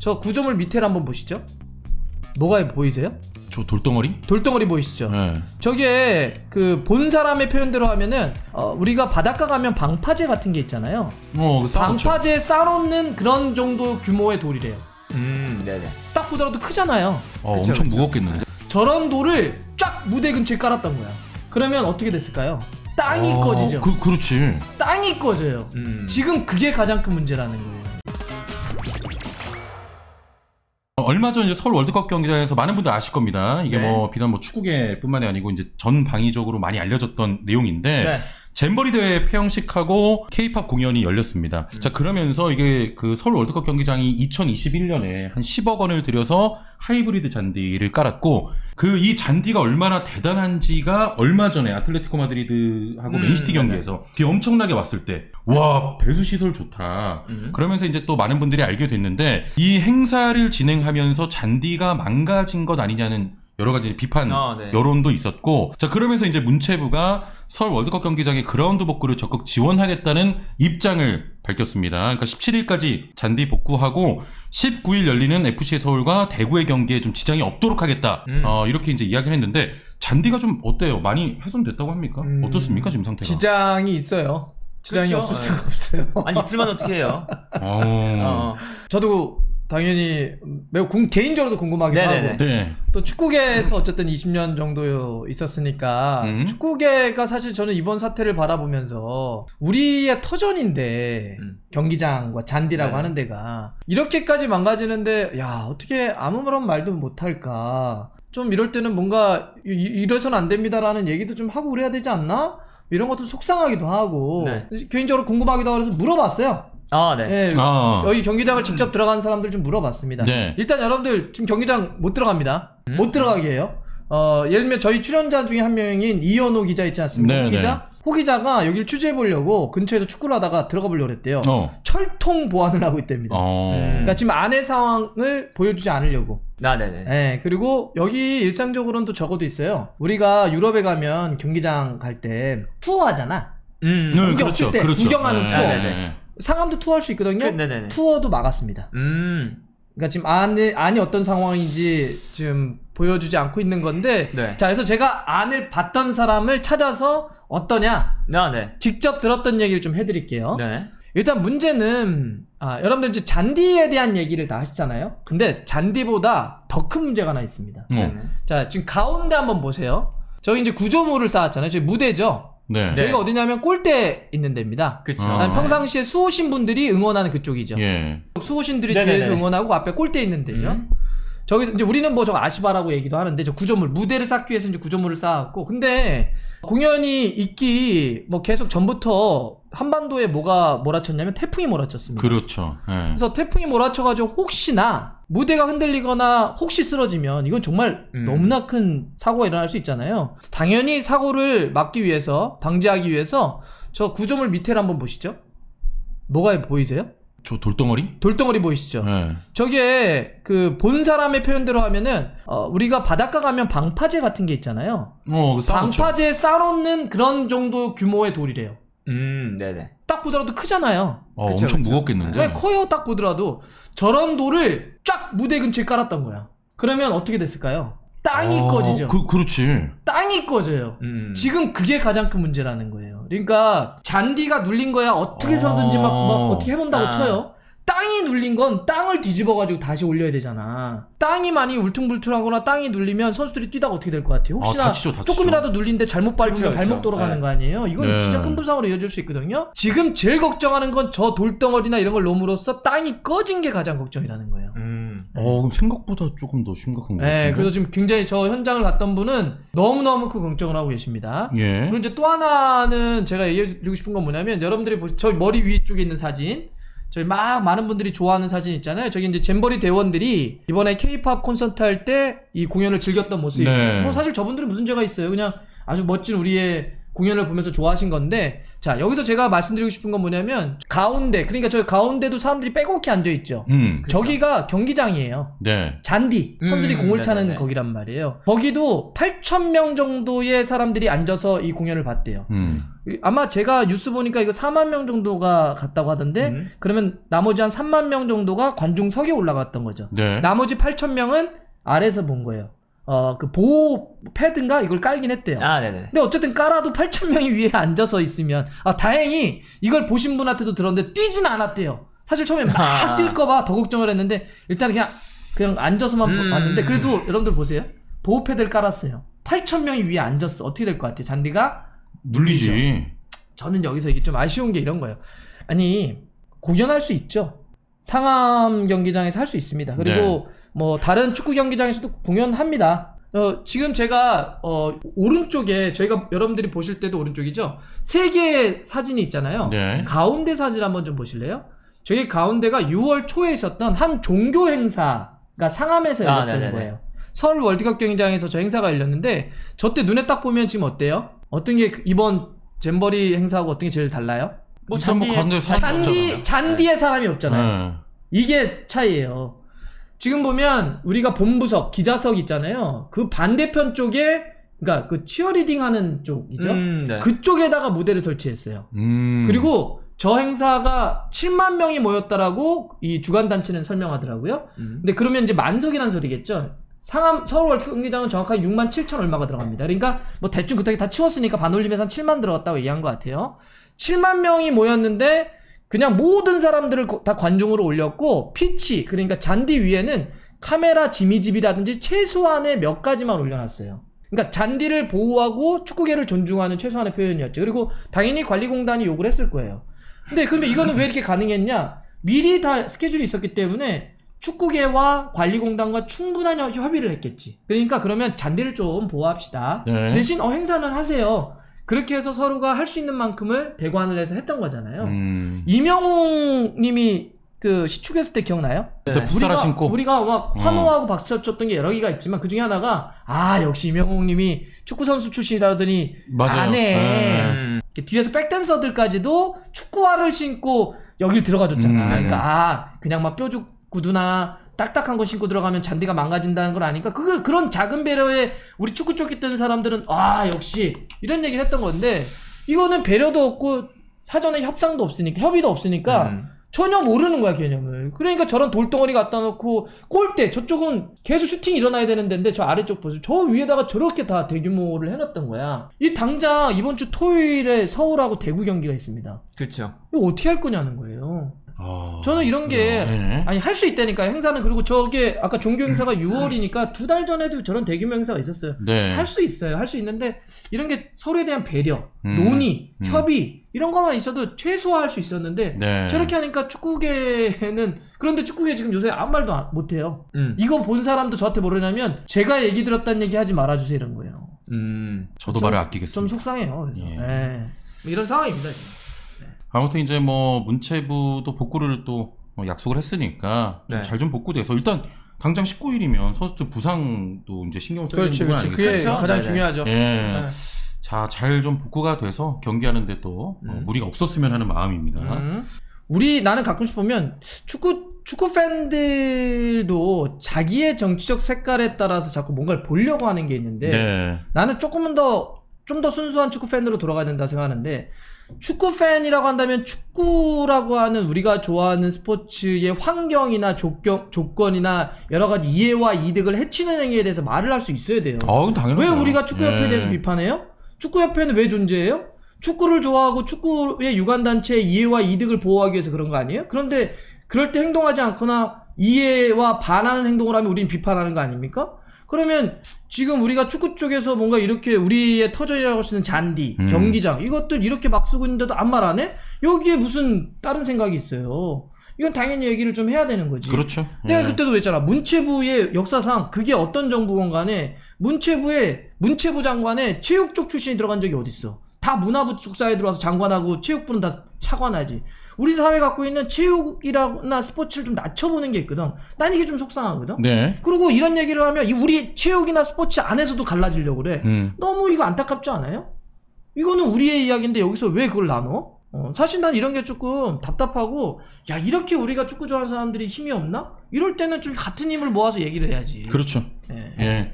저 구조물 밑에를 한번 보시죠. 뭐가 보이세요? 저 돌덩어리? 돌덩어리 보이시죠? 네. 저게 그 본 사람의 표현대로 하면은 우리가 바닷가 가면 방파제 같은 게 있잖아요. 그 싸웠죠. 방파제 쌓아놓는 그런 정도 규모의 돌이래요. 네네. 딱 보더라도 크잖아요. 엄청 그쵸. 무겁겠는데? 저런 돌을 쫙 무대 근처에 깔았던 거야. 그러면 어떻게 됐을까요? 땅이 꺼지죠. 그렇지. 땅이 꺼져요. 지금 그게 가장 큰 문제라는 거예요. 얼마 전 이제 서울 월드컵 경기장에서 많은 분들 아실 겁니다. 이게 네. 뭐 비단 뭐 축구계뿐만이 아니고 이제 전 방위적으로 많이 알려졌던 내용인데 네. 잼버리 대회 폐영식하고 K-팝 공연이 열렸습니다. 자, 그러면서 이게 그 서울 월드컵 경기장이 2021년에 한 10억 원을 들여서 하이브리드 잔디를 깔았고 이 잔디가 얼마나 대단한지가 얼마 전에 아틀레티코 마드리드하고 맨시티 경기에서 비 엄청나게 왔을 때 와, 배수 시설 좋다. 그러면서 이제 또 많은 분들이 알게 됐는데 이 행사를 진행하면서 잔디가 망가진 것 아니냐는 여러 가지 비판 네. 여론도 있었고, 자, 그러면서 이제 문체부가 서울 월드컵 경기장의 그라운드 복구를 적극 지원하겠다는 입장을 밝혔습니다. 그러니까 17일까지 잔디 복구하고 19일 열리는 FC 서울과 대구의 경기에 좀 지장이 없도록 하겠다. 이렇게 이제 이야기를 했는데 잔디가 좀 어때요? 많이 훼손됐다고 합니까? 어떻습니까? 지금 상태가? 지장이 있어요. 지장이 그렇죠. 없을 수가 없어요. 아니 이틀만 어떻게 해요? 저도 당연히 매우 개인적으로도 궁금하기도 네네네. 하고 네. 또 축구계에서 어쨌든 20년 정도 있었으니까 축구계가 사실 저는 이번 사태를 바라보면서 우리의 터전인데 경기장과 잔디라고 네. 하는 데가 이렇게까지 망가지는데 야 어떻게 아무런 말도 못할까 좀 이럴 때는 뭔가 이래서는 안 됩니다라는 얘기도 좀 하고 그래야 되지 않나? 이런 것도 속상하기도 하고 네. 개인적으로 궁금하기도 하고 그래서 물어봤어요. 네. 네, 여기 경기장을 직접 들어간 사람들 좀 물어봤습니다. 네. 일단 여러분들 지금 경기장 못 들어갑니다. 못 들어가게 해요. 예를 들면 저희 출연자 중에 한 명인 이현호 기자 있지 않습니까? 네, 호 기자? 호 기자가 여기를 취재해 보려고 근처에서 축구를 하다가 들어가 보려고 했대요. 철통 보안을 하고 있답니다. 그러니까 지금 안의 상황을 보여주지 않으려고. 네네. 네, 그리고 여기 일상적으로는 또 적어도 있어요. 우리가 유럽에 가면 경기장 갈 때 투어하잖아. 구경 칠 때 구경하는 투어. 네네네. 상암도 투어할 수 있거든요. 네네네. 투어도 막았습니다. 그러니까 지금 안이 어떤 상황인지 지금 보여주지 않고 있는 건데, 네. 자, 그래서 제가 안을 봤던 사람을 찾아서 어떠냐, 네. 직접 들었던 얘기를 좀 해드릴게요. 네. 일단 문제는 여러분들 이제 잔디에 대한 얘기를 다 하시잖아요. 근데 잔디보다 더 큰 문제가 하나 있습니다. 자, 지금 가운데 한번 보세요. 저기 이제 구조물을 쌓았잖아요. 저기 무대죠. 네. 저희가 어디냐면 골대 있는 데입니다. 그쵸. 평상시에 수호신 분들이 응원하는 그쪽이죠. 예. 수호신들이 네네네. 뒤에서 응원하고 앞에 골대 있는 데죠. 저기 이제 우리는 뭐 저거 아시바라고 얘기도 하는데 저 구조물 무대를 쌓기 위해서 이제 구조물을 쌓았고 근데 공연이 있기 뭐 계속 전부터 한반도에 뭐가 몰아쳤냐면 태풍이 몰아쳤습니다. 그렇죠. 예. 그래서 태풍이 몰아쳐가지고 혹시나 무대가 흔들리거나 혹시 쓰러지면 이건 정말 너무나 큰 사고가 일어날 수 있잖아요. 당연히 사고를 막기 위해서 방지하기 위해서 저 구조물 밑에를 한번 보시죠. 뭐가 보이세요? 저 돌덩어리? 돌덩어리 보이시죠? 네. 저게 그 본 사람의 표현대로 하면은 우리가 바닷가 가면 방파제 같은 게 있잖아요. 싸웠죠. 방파제 쌓아놓는 그런 정도 규모의 돌이래요. 네네. 딱 보더라도 크잖아요. 엄청 무겁겠는데? 네, 커요. 딱 보더라도 저런 돌을 쫙 무대 근처에 깔았던 거야. 그러면 어떻게 됐을까요? 땅이 꺼지죠. 그렇지. 땅이 꺼져요. 지금 그게 가장 큰 문제라는 거예요. 그러니까 잔디가 눌린 거야 어떻게 해서든지 막 어떻게 해본다고 쳐요. 땅이 눌린 건 땅을 뒤집어가지고 다시 올려야 되잖아. 땅이 많이 울퉁불퉁하거나 땅이 눌리면 선수들이 뛰다가 어떻게 될 것 같아요? 혹시나 다치죠. 조금이라도 눌린데 잘못 밟으면 그렇죠. 발목 돌아가는 거 아니에요? 이건 진짜 큰 부상으로 이어질 수 있거든요. 지금 제일 걱정하는 건 저 돌덩어리나 이런 걸 놓음으로써 땅이 꺼진 게 가장 걱정이라는 거예요. 그럼 생각보다 조금 더 심각한 것 같은데? 네, 그래서 지금 굉장히 저 현장을 갔던 분은 너무너무 큰 걱정을 하고 계십니다. 예. 그리고 이제 또 하나는 제가 얘기해드리고 싶은 건 뭐냐면 여러분들이 저 머리 위쪽에 있는 사진 저희 막 많은 분들이 좋아하는 사진 있잖아요. 저기 이제 잼버리 대원들이 이번에 K-팝 콘서트 할 때 이 공연을 즐겼던 모습이에요. 네. 뭐 사실 저분들이 무슨 죄가 있어요. 그냥 아주 멋진 우리의 공연을 보면서 좋아하신 건데 자, 여기서 제가 말씀드리고 싶은 건 뭐냐면 가운데, 그러니까 저 가운데도 사람들이 빼곡히 앉아 있죠. 저기가 경기장이에요. 네. 잔디, 선수들이 공을 차는 네네네. 거기란 말이에요. 거기도 8,000명 정도의 사람들이 앉아서 이 공연을 봤대요. 아마 제가 뉴스 보니까 이거 4만 명 정도가 갔다고 하던데 그러면 나머지 한 3만 명 정도가 관중석에 올라갔던 거죠. 네. 나머지 8,000명은 아래에서 본 거예요. 그 보호 패드인가 이걸 깔긴 했대요. 아, 네네. 근데 어쨌든 깔아도 8,000명이 위에 앉아서 있으면 다행히 이걸 보신 분한테도 들었는데 뛰진 않았대요. 사실 처음에 막 뛸까봐 더 걱정을 했는데 일단 그냥 앉아서만 봤는데 그래도 여러분들 보세요. 보호 패드를 깔았어요. 8,000명이 위에 앉았어. 어떻게 될 것 같아요? 잔디가 눌리지. 저는 여기서 이게 좀 아쉬운 게 이런 거예요. 아니 공연할 수 있죠. 상암 경기장에서 할 수 있습니다. 그리고 뭐 다른 축구 경기장에서도 공연합니다. 지금 제가 오른쪽에 저희가 여러분들이 보실 때도 오른쪽이죠. 세 개의 사진이 있잖아요. 네. 가운데 사진 한번 좀 보실래요? 저기 가운데가 6월 초에 있었던 한 종교 행사가 상암에서 열렸던 네네네. 거예요. 서울 월드컵 경기장에서 저 행사가 열렸는데 저 때 눈에 딱 보면 지금 어때요? 어떤 게 이번 잼버리 행사하고 어떤 게 제일 달라요? 뭐 일단 뭐 가운데 사람이 없잖아요. 잔디에 사람이 없잖아요. 네. 이게 차이예요. 지금 보면 우리가 본부석, 기자석 있잖아요. 그 반대편 쪽에 그러니까 그 치어리딩 하는 쪽이죠. 네. 그쪽에다가 무대를 설치했어요. 그리고 저 행사가 7만 명이 모였다라고 이 주간 단체는 설명하더라고요. 근데 그러면 이제 만석이라는 소리겠죠. 상암 서울 월드컵 경기장은 정확하게 6만 7천 얼마가 들어갑니다. 그러니까 뭐 대충 그때 다 치웠으니까 반올림에서 한 7만 들어갔다고 얘기한 것 같아요. 7만 명이 모였는데 그냥 모든 사람들을 다 관중으로 올렸고 피치 그러니까 잔디 위에는 카메라 지미집이라든지 최소한의 몇 가지만 올려놨어요. 그러니까 잔디를 보호하고 축구계를 존중하는 최소한의 표현이었죠. 그리고 당연히 관리공단이 요구를 했을 거예요. 근데 그러면 이거는 왜 이렇게 가능했냐? 미리 다 스케줄이 있었기 때문에 축구계와 관리공단과 충분한 협의를 했겠지. 그러니까 그러면 잔디를 좀 보호합시다. 네. 대신 행사는 하세요. 그렇게 해서 서로가 할 수 있는 만큼을 대관을 해서 했던 거잖아요. 이명웅 님이 그 시축했을 때 기억나요? 그때 풋살화 신고. 우리가 막 환호하고 박수 쳤던 게 여러 개가 있지만 그 중에 하나가 역시 이명웅 님이 축구 선수 출신이라더니 맞아요. 안 해. 네. 이렇게 뒤에서 백댄서들까지도 축구화를 신고 여길 들어가줬잖아. 그러니까 그냥 막 뾰족 구두나 딱딱한 거 신고 들어가면 잔디가 망가진다는 걸 아니까 그런 작은 배려에 우리 축구 쪽에 뜨는 사람들은 역시 이런 얘기를 했던 건데 이거는 배려도 없고 사전에 협상도 없으니까 협의도 없으니까 전혀 모르는 거야 개념을. 그러니까 저런 돌덩어리 갖다 놓고 골대 저쪽은 계속 슈팅이 일어나야 되는 데인데 저 아래쪽 보세요. 저 위에다가 저렇게 다 대규모를 해놨던 거야. 이 당장 이번 주 토요일에 서울하고 대구 경기가 있습니다. 그렇죠. 이거 어떻게 할 거냐는 거예요. 저는 이런 게 네. 아니 할 수 있다니까 행사는. 그리고 저게 아까 종교 행사가 6월이니까 2달 전에도 저런 대규모 행사가 있었어요. 네. 할 수 있어요. 할 수 있는데 이런 게 서로에 대한 배려, 논의, 협의 이런 것만 있어도 최소화할 수 있었는데 네. 저렇게 하니까 축구계는 그런데 축구계 지금 요새 아무 말도 못해요. 이거 본 사람도 저한테 뭐라냐면 제가 얘기 들었다는 얘기 하지 말아주세요 이런 거예요. 저도 말을 아끼겠습니다. 좀 속상해요. 그래서. 예. 네. 이런 상황입니다. 지금. 아무튼 이제 뭐 문체부도 복구를 또 약속을 했으니까 네. 잘 좀 복구돼서 일단 당장 19일이면 선수들 부상도 이제 신경을 써야 되는 부분 그게 아니겠어요? 그렇죠. 가장 네네. 중요하죠. 예. 네. 자, 잘 좀 복구가 돼서 경기하는데 또 무리가 없었으면 하는 마음입니다. 나는 가끔씩 보면 축구 팬들도 자기의 정치적 색깔에 따라서 자꾸 뭔가를 보려고 하는 게 있는데 네. 나는 좀 더 순수한 축구 팬으로 돌아가야 된다 생각하는데 축구 팬이라고 한다면 축구라고 하는 우리가 좋아하는 스포츠의 환경이나 조건이나 여러 가지 이해와 이득을 해치는 행위에 대해서 말을 할 수 있어야 돼요. 당연하죠. 왜 우리가 축구협회에 예. 대해서 비판해요? 축구협회는 왜 존재해요? 축구를 좋아하고 축구의 유관단체의 이해와 이득을 보호하기 위해서 그런 거 아니에요? 그런데 그럴 때 행동하지 않거나 이해와 반하는 행동을 하면 우린 비판하는 거 아닙니까? 그러면 지금 우리가 축구 쪽에서 뭔가 이렇게 우리의 터전이라고 할 수 있는 잔디, 경기장 이것들 이렇게 막 쓰고 있는데도 아무 말 안 해? 여기에 무슨 다른 생각이 있어요. 이건 당연히 얘기를 좀 해야 되는 거지. 그렇죠. 내가 예. 그때도 했잖아. 문체부의 역사상 그게 어떤 정부건 간에 문체부 장관에 체육 쪽 출신이 들어간 적이 어딨어. 다 문화부 쪽사에 들어와서 장관하고 체육부는 다 차관하지. 우리 사회 갖고 있는 체육이나 스포츠를 좀 낮춰보는 게 있거든. 난 이게 좀 속상하거든. 네. 그리고 이런 얘기를 하면 우리 체육이나 스포츠 안에서도 갈라지려고 그래. 너무 이거 안타깝지 않아요? 이거는 우리의 이야기인데 여기서 왜 그걸 나눠? 사실 난 이런 게 조금 답답하고, 야, 이렇게 우리가 축구 좋아하는 사람들이 힘이 없나? 이럴 때는 좀 같은 힘을 모아서 얘기를 해야지. 그렇죠. 예. 예.